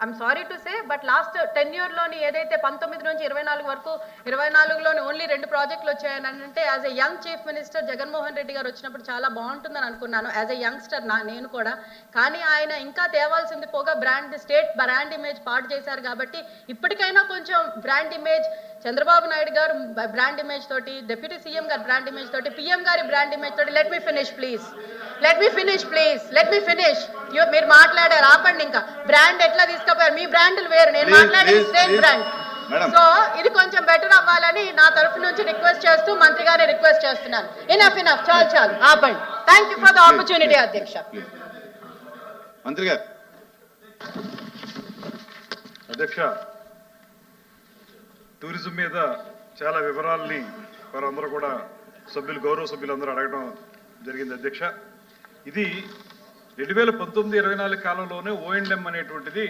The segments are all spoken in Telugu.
I'm sorry to say but last 10 yearలోని ఏదైతే 19 నుంచి 24 వరకు 24లోని ఓన్లీ 2 ప్రాజెక్టులు వచ్చాయని అంటే as a young chief minister Jaganmohan Reddy గారు వచ్చినప్పుడు చాలా బాగుంటుందని అనుకున్నాను యాజ్ ఎ యంగ్స్టర్ నేను కూడా. కానీ ఆయన ఇంకా తేవాల్సింది పోగా స్టేట్ బ్రాండ్ ఇమేజ్ పాడు చేశారు. కాబట్టి ఇప్పటికైనా కొంచెం బ్రాండ్ ఇమేజ్ చంద్రబాబు నాయుడు గారు బ్రాండ్ ఇమేజ్ తోటి, డిప్యూటీ సీఎం గారి బ్రాండ్ ఇమేజ్ తోటి, పిఎం గారి బ్రాండ్ ఇమేజ్ తోటి లెట్ మీ ఫినిష్ ప్లీజ్. మీరు మాట్లాడారు ఆపండి. ఇంకా బ్రాండ్ ఎట్లా తీసుకుపోయారు? మీ బ్రాండ్లు వేరు, నేను మాట్లాడేది స్టేట్ బ్రాండ్. సో ఇది కొంచెం బెటర్ అవ్వాలని నా తరఫు నుంచి రిక్వెస్ట్ చేస్తూ మంత్రి గారిని రిక్వెస్ట్ చేస్తున్నాను. ఇనఫ్ చాలు ఆపండి. Thank you for the opportunity అధ్యక్ష. మంత్రి గారు. అధ్యక్ష, టూరిజం మీద చాలా వివరాలని వారందరూ కూడా గౌరవ సభ్యులందరూ అడగడం జరిగింది అధ్యక్ష. ఇది 2019-24 కాలంలోనే O&M అనేటువంటిది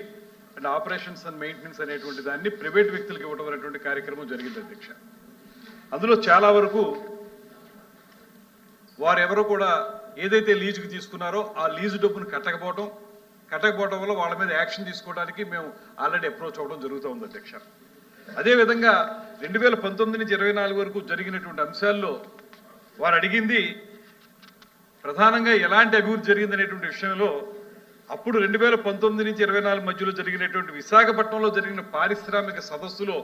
అండ్ ఆపరేషన్స్ అండ్ మెయింటెనెన్స్ అనేటువంటి దాన్ని ప్రైవేట్ వ్యక్తులకు ఇవ్వడం అనేటువంటి కార్యక్రమం జరిగింది అధ్యక్ష. అందులో చాలా వరకు వారెవరో కూడా ఏదైతే లీజుకి తీసుకున్నారో ఆ లీజు డబ్బును కట్టకపోవడం వల్ల వాళ్ళ మీద యాక్షన్ తీసుకోవడానికి మేము ఆల్రెడీ అప్రోచ్ అవ్వడం జరుగుతూ ఉంది అధ్యక్ష. అదేవిధంగా 2019 నుంచి 24 వరకు జరిగినటువంటి అంశాల్లో వారు అడిగింది ప్రధానంగా ఎలాంటి అభివృద్ధి జరిగిందనేటువంటి విషయంలో అప్పుడు 2019 నుంచి 24 మధ్యలో జరిగినటువంటి విశాఖపట్నంలో జరిగిన పారిశ్రామిక సదస్సులో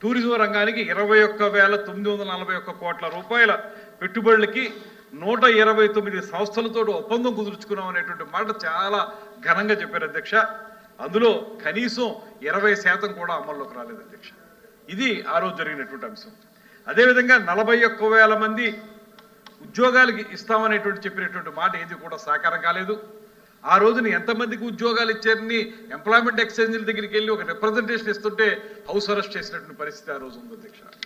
టూరిజం రంగానికి 21,941 కోట్ల రూపాయల పెట్టుబడులకి 129 సంస్థలతో ఒప్పందం కుదుర్చుకున్నాం అనేటువంటి మాట చాలా ఘనంగా చెప్పారు అధ్యక్ష. అందులో కనీసం 20% కూడా అమల్లోకి రాలేదు అధ్యక్ష. ఇది ఆ రోజు జరిగినటువంటి అంశం. అదేవిధంగా 41,000 మంది ఉద్యోగాలకి ఇస్తామనేటువంటి చెప్పినటువంటి మాట ఏది కూడా సాకారం కాలేదు. ఆ రోజున ఎంతమందికి ఉద్యోగాలు ఇచ్చారని ఎంప్లాయ్మెంట్ ఎక్స్చేంజ్ల దగ్గరికి వెళ్ళి ఒక రిప్రజెంటేషన్ ఇస్తుంటే హౌస్ అరెస్ట్ చేసినటువంటి పరిస్థితి ఆ రోజు ఉంది అధ్యక్ష.